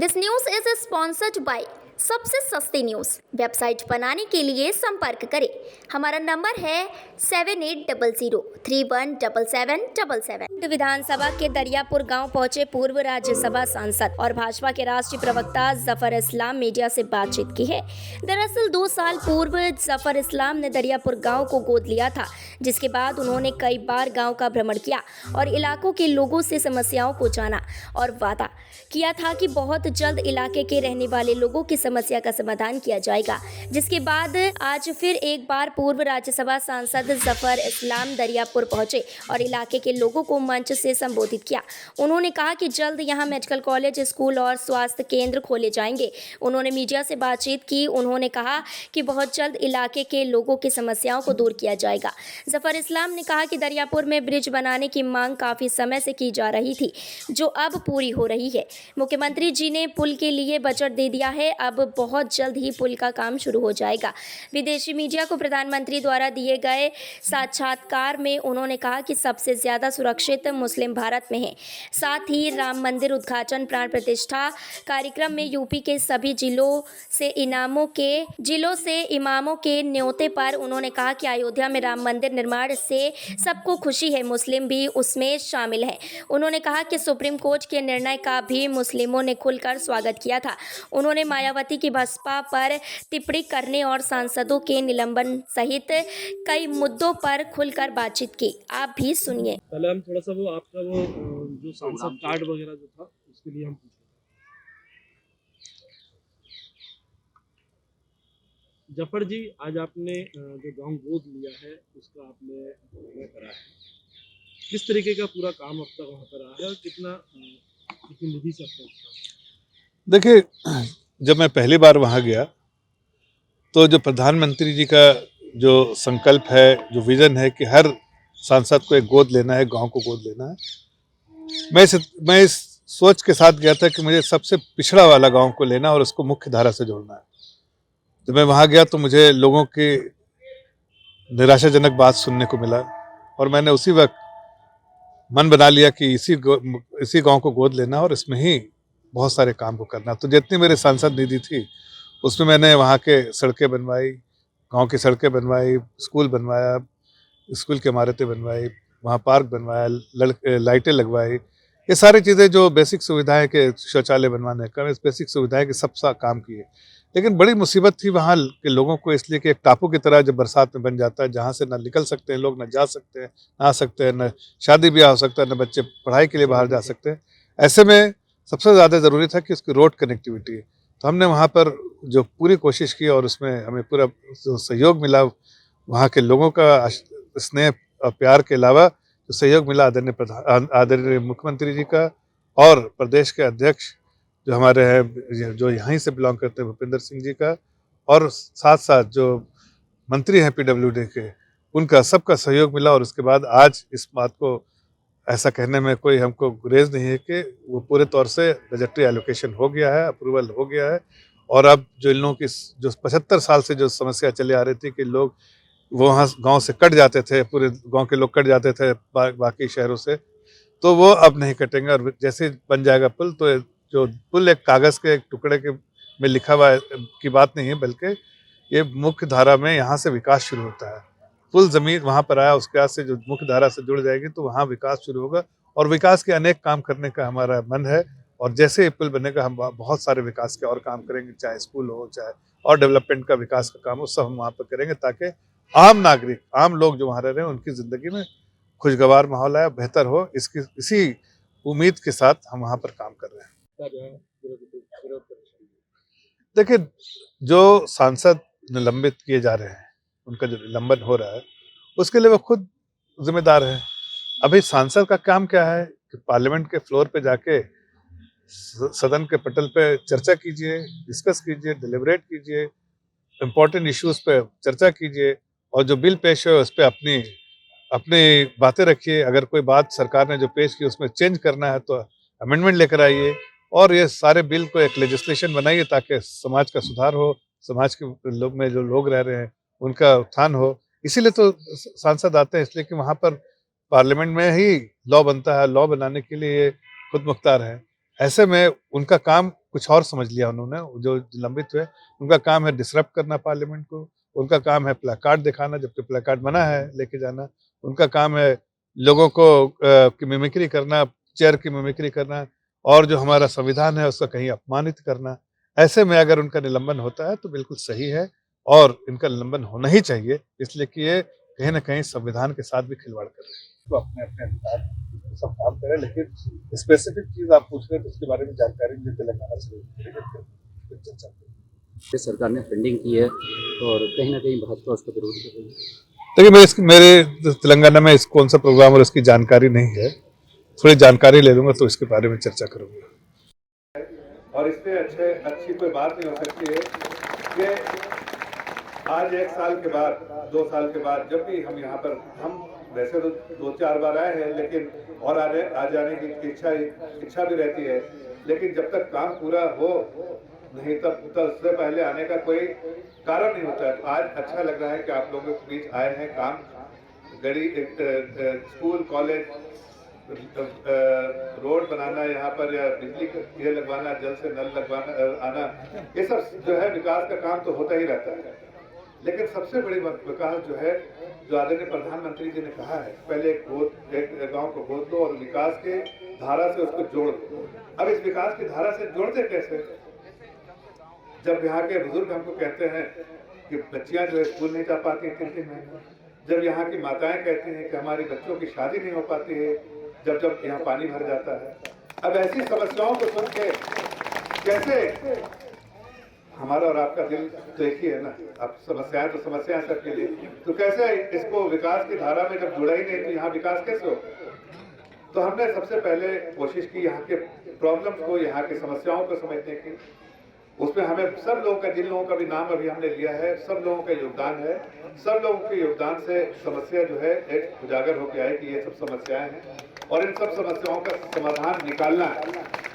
This news is sponsored by सबसे सस्ती news. Website बनाने के लिए संपर्क करें। हमारा नंबर है 7800317777। विधानसभा के दरियापुर गांव पहुंचे पूर्व राज्यसभा सांसद और भाजपा के राष्ट्रीय प्रवक्ता जफर इस्लाम मीडिया से बातचीत की है। दरअसल 2 साल पूर्व जफर इस्लाम ने दरियापुर गांव को गोद लिया था, जिसके बाद उन्होंने कई बार गांव का भ्रमण किया और इलाकों के लोगों से समस्याओं को जाना और वादा किया था कि बहुत जल्द इलाके के रहने वाले लोगों की समस्या का समाधान किया जाएगा। जिसके बाद आज फिर एक बार पूर्व राज्यसभा सांसद जफर इस्लाम दरियापुर पहुंचे और इलाके के लोगों को मंच से संबोधित किया। उन्होंने कहा कि जल्द यहां मेडिकल कॉलेज, स्कूल और स्वास्थ्य केंद्र खोले जाएंगे। उन्होंने मीडिया से बातचीत की। उन्होंने कहा कि बहुत जल्द इलाके के लोगों की समस्याओं को दूर किया जाएगा। जफर इस्लाम ने कहा कि दरियापुर में ब्रिज बनाने की मांग काफी समय से की जा रही थी, जो अब पूरी हो रही है। मुख्यमंत्री जी ने पुल के लिए बजट दे दिया है, अब बहुत जल्द ही पुल का काम शुरू हो जाएगा। विदेशी मीडिया को प्रधानमंत्री द्वारा दिए गए साक्षात्कार में उन्होंने कहा कि सबसे ज्यादा सुरक्षित मुस्लिम भारत में है। साथ ही राम मंदिर उद्घाटन प्राण प्रतिष्ठा कार्यक्रम में यूपी के सभी जिलों से इमामों के न्योते पर उन्होंने कहा कि अयोध्या में राम मंदिर निर्माण से सबको खुशी है, मुस्लिम भी उसमें शामिल हैं। उन्होंने कहा कि सुप्रीम कोर्ट के निर्णय का भी मुस्लिमों ने खुलकर स्वागत किया था। उन्होंने मायावती की बसपा पर टिप्पणी करने और सांसदों के निलंबन सहित कई मुद्दों पर खुलकर बातचीत की। आप भी सुनिए। पहले हम थोड़ा सा वो आपका वो जो सांसद कार्ड वगैरह जो था उसके लिए हम पूछे। जफर जी, आज आपने जो गांव गोद लिया है उसका आपने निर्णय करा है। किस तरीके का पूरा काम अब तक वहाँ पर रहा है और कितनी निधि से अब तक? देखिए, जब मैं पहली बार वहाँ गया तो जो प्रधानमंत्री जी का जो संकल्प है, जो विजन है कि हर सांसद को एक गोद लेना है, गांव को गोद लेना है, मैं इस सोच के साथ गया था कि मुझे सबसे पिछड़ा वाला गांव को लेना और उसको मुख्य धारा से जोड़ना है। जब मैं वहाँ गया तो मुझे लोगों की निराशाजनक बात सुनने को मिला और मैंने उसी वक्त मन बना लिया कि इसी गांव को गोद लेना और इसमें ही बहुत सारे काम को करना। तो जितनी मेरी सांसद निधि थी उसमें मैंने वहाँ के सड़कें बनवाई, गांव की सड़कें बनवाई, स्कूल बनवाया, स्कूल की इमारतें बनवाई, वहाँ पार्क बनवाया, लाइटें लगवाई। ये सारी चीज़ें जो बेसिक सुविधाएं के शौचालय बनवाने का, इस बेसिक सुविधाएं के सब काम किए। लेकिन बड़ी मुसीबत थी वहाँ के लोगों को, इसलिए कि एक टापू की तरह जब बरसात में बन जाता है, जहाँ से ना निकल सकते हैं लोग, ना जा सकते हैं, ना आ सकते हैं, न शादी ब्याह हो सकता है, न बच्चे पढ़ाई के लिए बाहर जा सकते हैं। ऐसे में सबसे ज़्यादा ज़रूरी था कि उसकी रोड कनेक्टिविटी। तो हमने वहाँ पर जो पूरी कोशिश की और उसमें हमें पूरा जो सहयोग मिला, वहाँ के लोगों का स्नेह और प्यार के अलावा जो सहयोग मिला आदरणीय मुख्यमंत्री जी का और प्रदेश के अध्यक्ष जो हमारे हैं, जो यहीं से बिलोंग करते हैं, भूपेंद्र सिंह जी का, और साथ साथ जो मंत्री हैं पीडब्ल्यूडी के, उनका सबका सहयोग मिला। और उसके बाद आज इस बात को ऐसा कहने में कोई हमको गुरेज नहीं है कि वो पूरे तौर से बजटरी एलोकेशन हो गया है, अप्रूवल हो गया है। और अब जो इन लोगों की जो 75 साल से जो समस्या चली आ रही थी कि लोग वो वहाँ गाँव से कट जाते थे, पूरे गाँव के लोग कट जाते थे बाकी शहरों से, तो वो अब नहीं कटेंगे। और जैसे बन जाएगा पुल, तो जो पुल एक कागज़ के एक टुकड़े के में लिखा हुआ की बात नहीं है, बल्कि ये मुख्य धारा में यहाँ से विकास शुरू होता है। पुल ज़मीन वहाँ पर आया, उसके बाद से जो मुख्य धारा से जुड़ जाएगी तो वहाँ विकास शुरू होगा और विकास के अनेक काम करने का हमारा मन है। और जैसे ये पुल बनेगा हम बहुत सारे विकास के और काम करेंगे, चाहे स्कूल हो, चाहे और डेवलपमेंट का विकास का काम हो, सब हम वहाँ पर करेंगे ताकि आम नागरिक, आम लोग जो वहाँ रह रहे हैं उनकी ज़िंदगी में खुशगवार माहौल आए, बेहतर हो। इसी उम्मीद के साथ हम वहाँ पर काम कर रहे हैं। देखिए, जो सांसद निलंबित किए जा रहे हैं, उनका जो निलंबन हो रहा है, उसके लिए वो खुद जिम्मेदार है। अभी सांसद का काम क्या है कि पार्लियामेंट के फ्लोर पे जाके सदन के पटल पे चर्चा कीजिए, डिस्कस कीजिए, डिलिब्रेट कीजिए, इम्पोर्टेंट इश्यूज पे चर्चा कीजिए और जो बिल पेश हो उस पर अपनी बातें रखिए। अगर कोई बात सरकार ने जो पेश की उसमें चेंज करना है तो अमेंडमेंट लेकर आइए और ये सारे बिल को एक लेजिस्लेशन बनाइए ताकि समाज का सुधार हो, समाज के लोग में जो लोग रह रहे हैं उनका उत्थान हो। इसीलिए तो सांसद आते हैं, इसलिए कि वहाँ पर पार्लियामेंट में ही लॉ बनता है। लॉ बनाने के लिए ये खुद मुख्तार है। ऐसे में उनका काम कुछ और समझ लिया उन्होंने, जो लंबित हुए उनका काम है डिसरप्ट करना पार्लियामेंट को, उनका काम है प्लेकार्ड दिखाना, जबकि प्लेकार्ड मना है लेके जाना, उनका काम है लोगों को की मिमिक्री करना, चेयर की मिमिक्री करना, और जो हमारा संविधान है उसका कहीं अपमानित करना। ऐसे में अगर उनका निलंबन होता है तो बिल्कुल सही है और इनका निलंबन होना ही चाहिए, इसलिए कि ये कहीं ना कहीं संविधान के साथ भी खिलवाड़ कर रहे हैं। तो अपने अपने अधिकार सब काम करें, लेकिन स्पेसिफिक चीज आप पूछ रहे हैं तो उसके बारे में जानकारी मुझे तेलंगाना से चर्चा करें। सरकार ने फंडिंग की है और कहीं ना कहीं भाजपा उसका विरोध कर रही है। देखिए मेरे तेलंगाना में कौन सा प्रोग्राम और इसकी जानकारी नहीं है, थोड़ी जानकारी ले लूंगा तो इसके बारे में चर्चा करूंगा। और इससे अच्छी कोई बात नहीं हो सकती है कि आज 1 साल के बाद 2 साल के बाद जब भी हम यहाँ पर, हम वैसे तो 2-4 बार आए हैं, लेकिन और आ जाने की इच्छा भी रहती है, लेकिन जब तक काम पूरा हो नहीं तब उससे पहले आने का कोई कारण नहीं होता है। तो आज अच्छा लग रहा है कि आप लोगों के बीच आए हैं। काम गड़ी स्कूल कॉलेज रोड बनाना यहाँ पर, या बिजली ये लगवाना, जल से नल लगवाना आना, ये सब जो है विकास का काम तो होता ही रहता है। लेकिन सबसे बड़ी विकास जो है, जो आदरणीय प्रधानमंत्री जी ने कहा है, पहले एक गांव को गोद लो और विकास के धारा से उसको जोड़ दो। अब इस विकास की धारा से जोड़ते कैसे? जब यहाँ के बुजुर्ग हमको कहते हैं कि बच्चियां जो है स्कूल नहीं जा पाती 3-3 महीने, जब यहाँ की माताएं कहती हैं कि हमारी बच्चों की शादी नहीं हो पाती है, जब यहाँ पानी भर जाता है, अब ऐसी समस्याओं को सुन के कैसे हमारा और आपका दिल तो एक ही है ना, अब समस्याएं तो समस्याएं सबके लिए, तो कैसे इसको विकास की धारा में जब जुड़ा ही नहीं तो यहाँ विकास कैसे हो? तो हमने सबसे पहले कोशिश की यहाँ के प्रॉब्लम्स को, यहाँ की समस्याओं को समझने की। उसमें हमें सब लोगों का, जिन लोगों का भी नाम अभी हमने लिया है, सब लोगों का योगदान है। सब लोगों के योगदान से समस्या जो है एक उजागर होकर आए कि ये सब समस्याएं हैं और इन सब समस्याओं का समाधान निकालना है।